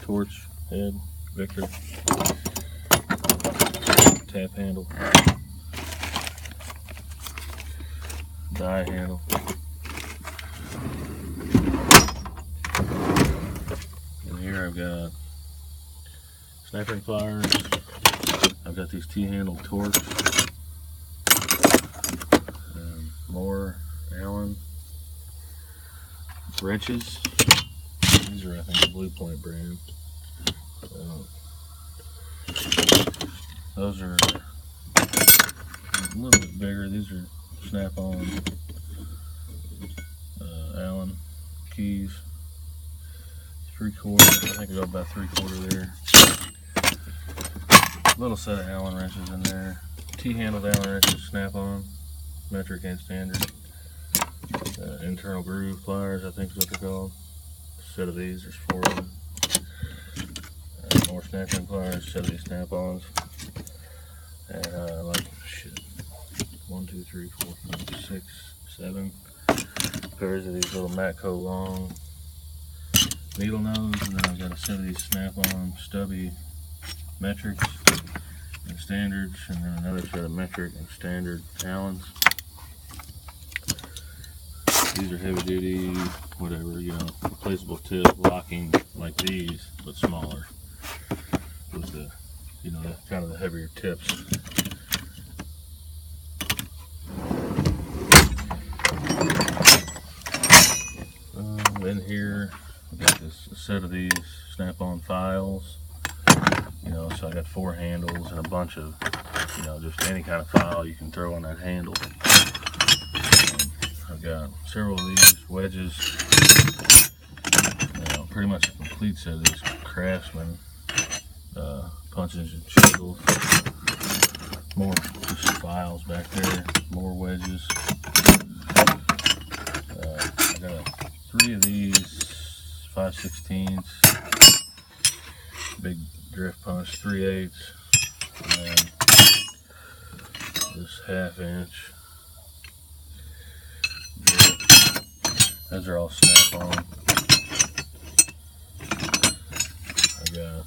torch head, Victor, tap handle, die handle, and here I've got sniping pliers. I've got these T-handle torques, more Allen wrenches. These are, I think, the Blue Point brand. Those are a little bit bigger. These are snap-on Allen keys. 3/4. I think I got about 3/4 there. Little set of Allen wrenches in there. T-handled Allen wrenches, snap-on, metric and standard. Internal groove pliers, I think is what they're called. A set of these, there's 4 of them. More snap-in pliers, set of these snap-ons. And like, shit, 1, 2, 3, 4, 5, 6, 7 pairs of these little Matco long needle nose, and then I've got a set of these snap-on stubby metrics and standards, and then another set of metric and standard Allens. These are heavy duty, whatever, you know, replaceable tip locking like these, but smaller, with the, you know, kind of the heavier tips. In here, I've got this set of these snap-on files. You know, so I got 4 handles and a bunch of, you know, just any kind of file you can throw on that handle. I've got several of these wedges. You know, pretty much a complete set of these Craftsman punches and chisels. More just files back there. More wedges. I got 3 of these 5/16 big drift punch, 3/8, and then this 1/2 inch drift. Those are all snap-on. I got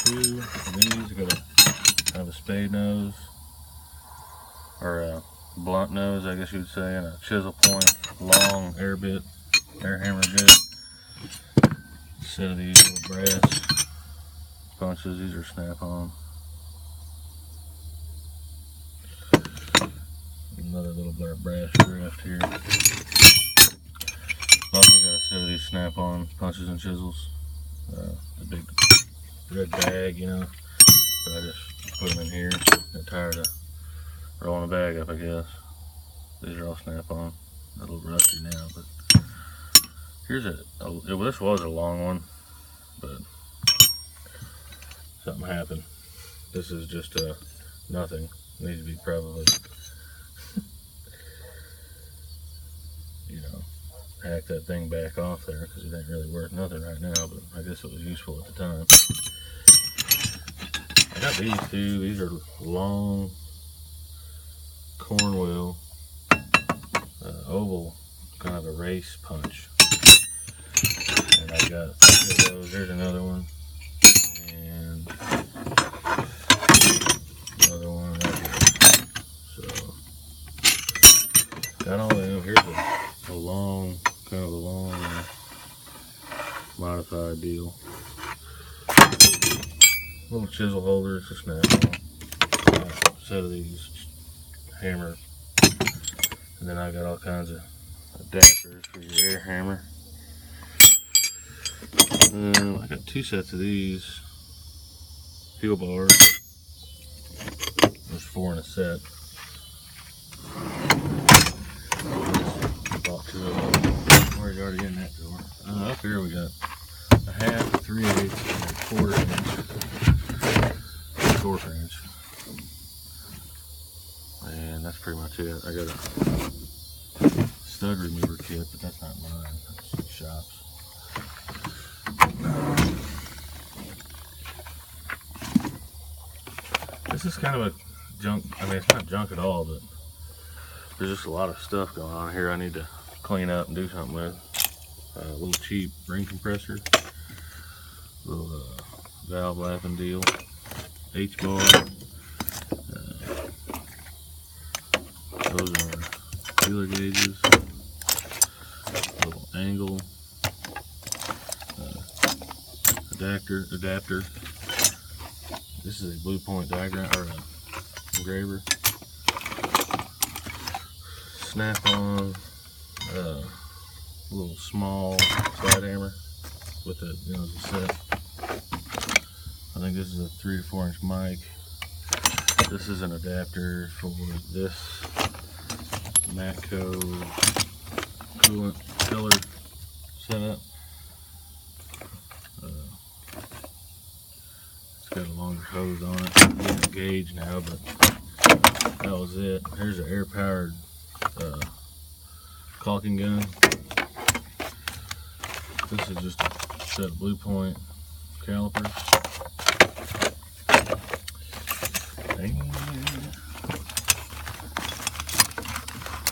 2 of these. I got a kind of a spade nose, or a blunt nose, I guess you would say, and a chisel point long air hammer bit. Set of these little brass punches. These are snap-on. Another little brass drift here. Also got a set of these snap-on punches and chisels. The big red bag, you know, but I just put them in here. Got tired of rolling the bag up, I guess. These are all snap-on. A little rusty now, but here's this was a long one, but something happened. This is just nothing. It needs to be probably, you know, hack that thing back off there, because it ain't really worth nothing right now, but I guess it was useful at the time. I got these 2. These are long Cornwell oval, kind of a race punch. And I got 3 of those. There's another one. And another one right here. So, got all of them. Here's a long, kind of a long modified deal. Little chisel holders to snap on. Set of these hammer. And then I got all kinds of adapters for your air hammer. I got 2 sets of these peel bars. There's 4 in a set. I bought 2 of them. Where's already in that drawer? Up here we got a 1/2, 3/8, and a 1/4 inch. And that's pretty much it. I got a stud remover kit, but that's not mine. That's the shop's. This is kind of a junk. I mean, it's not junk at all, but there's just a lot of stuff going on here I need to clean up and do something with. A little cheap ring compressor. Little valve lapping deal. H-bar. Those are feeler gauges. Little angle. Adapter. This is a Blue Point diagram or a engraver. Snap-on little small slide hammer with a, you know, as a set. I think this is a 3 to 4 inch mic. This is an adapter for this Matco coolant filler setup. It's got a longer hose on it. I'm getting a gauge now, but that was it. Here's an air-powered caulking gun. This is just a set of Blue Point calipers. And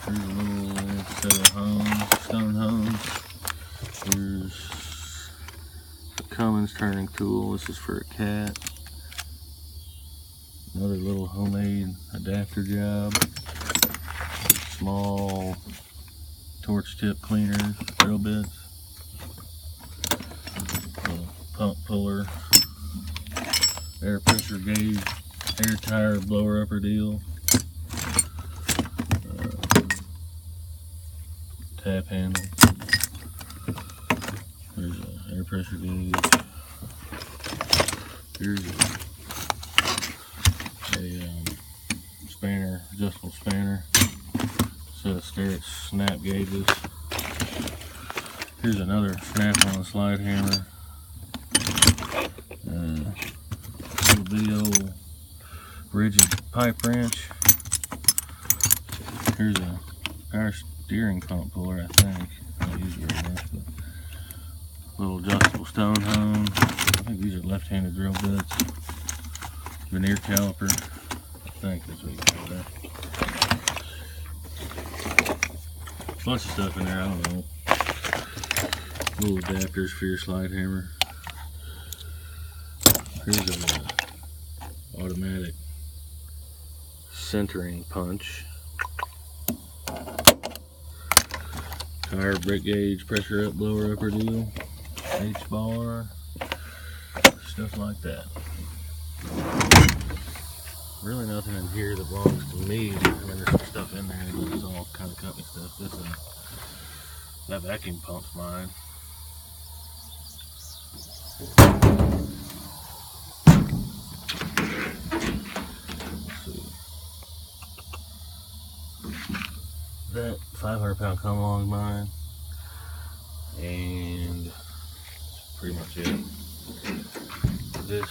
here's a little set of hones, stone hones. Here's the Cummins turning tool. This is for a cat. Another little homemade adapter job. Small torch tip cleaner, drill bits. Little pump puller. Air pressure gauge. Air tire blower upper deal. Tap handle. There's an air pressure gauge. Here's a spanner, adjustable spanner. Set of snap gauges. Here's another snap-on slide hammer. Little bitty old rigid pipe wrench. Here's a power steering pump puller, I think. I don't use it very much, but little adjustable stone hone. I think these are left-handed drill bits. Veneer caliper. I think that's what you call that. Bunch of stuff in there, I don't know. Little adapters for your slide hammer. Here's an automatic centering punch. Tire, brake gauge, pressure up, blower upper deal. H-bar. Stuff like that. Really nothing in here that belongs to me. I mean, there's some stuff in there, but it's all kind of company stuff. That vacuum pump's mine. Let's see. That 500-pound come along mine, and that's pretty much it. This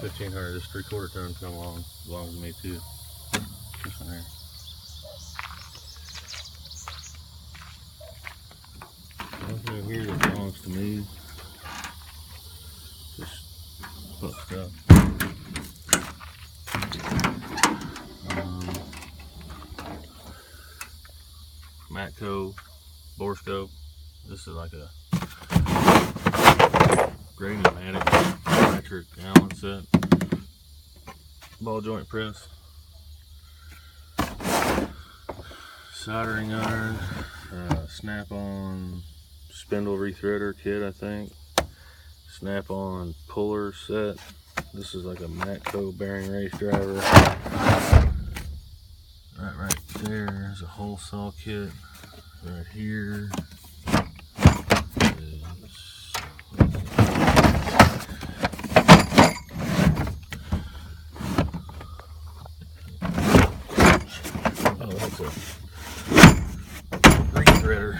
1500, this 3/4 ton come along belongs to me too. This one here. Nothing in here that belongs to me. Just put stuff. Matco borescope. This is like a gray pneumatic metric Allen set. Ball joint press. Soldering iron. Snap-on spindle rethreader kit, I think. Snap-on puller set. This is like a Matco bearing race driver. Right there is a hole saw kit. Right here is, oh, that's a rethreader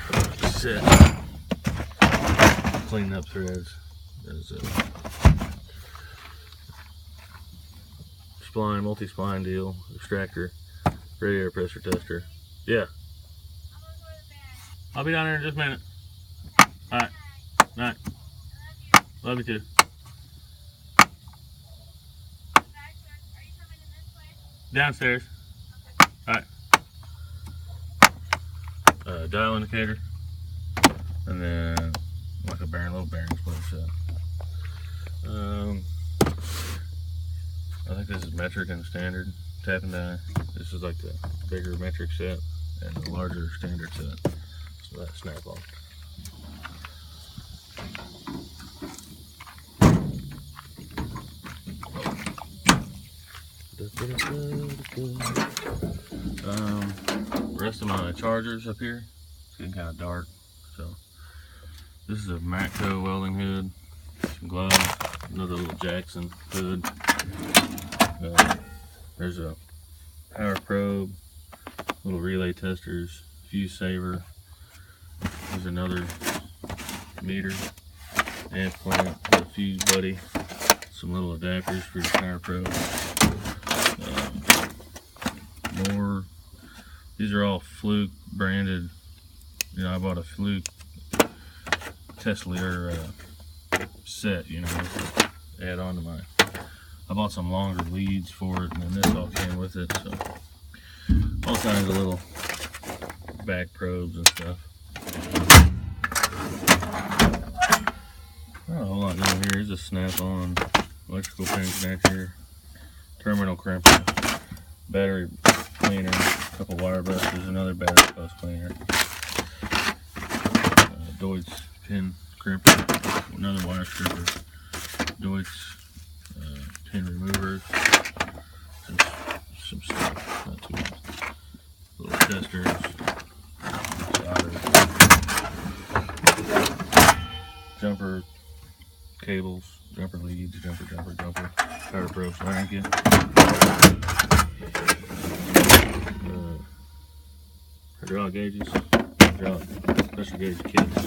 set. Cleaning up threads. There's a spline, multi-spline deal, extractor, radiator pressure tester. Yeah. I'll be down there in just a minute. Alright. Alright. Love you too. Downstairs. Alright. Dial indicator. And then like a bearing, little bearing splitter set. I think this is metric and standard tap and die. This is like the bigger metric set and the larger standard set. So that's Snap-on. Rest of my chargers up here. It's getting kind of dark, so this is a Matco welding hood, some gloves, another little Jackson hood. There's a power probe, little relay testers, fuse saver. There's another meter, amp clamp, a fuse buddy, some little adapters for your power probe. More. These are all Fluke branded. You know, I bought a Fluke Tesla set, you know, to add on to my. I bought some longer leads for it, and then this all came with it. So all kinds of little back probes and stuff. Not a whole lot down here. Here's a Snap-on electrical pin connector, terminal crimper, battery cleaner, a couple wire brushes, another battery post cleaner, Deutsch pin crimper, another wire stripper, Deutsch pin removers, some stuff, not too much. Little testers, solders, jumper cables, jumper leads, jumper, power probes, wiring kit. Hydraulic gauges, pressure gauge kits,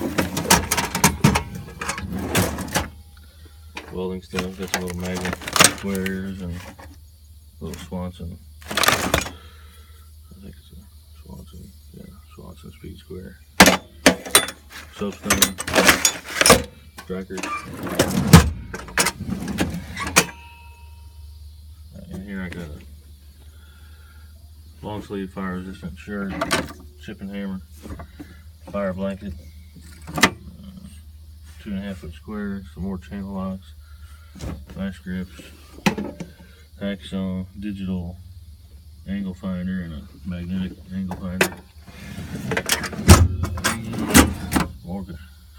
welding stuff, got some little magnet squares and little Swanson, I think it's a Swanson, yeah, Swanson speed square, soapstone, strikers. In here I got a long sleeve fire resistant shirt, chipping hammer, fire blanket, 2.5 foot square, some more channel locks, vice grips, Axon digital angle finder, and a magnetic angle finder. More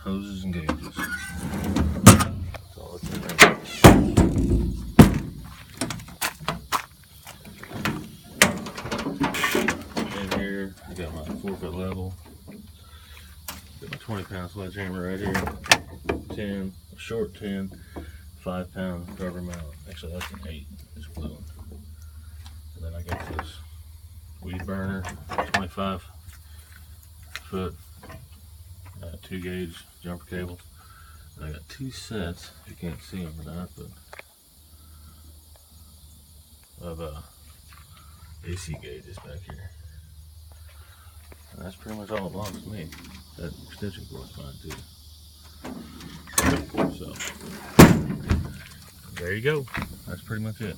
hoses and gauges. That's all it's in there. I got my 4-foot level, got my 20-pound sledgehammer right here, 10, a short 10, 5-pound rubber mallet. Actually, that's an 8, it's blue. And then I got this weed burner, 25-foot 2-gauge jumper cable. And I got 2 sets, you can't see them or not, but of AC gauges back here. And that's pretty much all it belongs to me. That extension cord's fine too. So, there you go. That's pretty much it.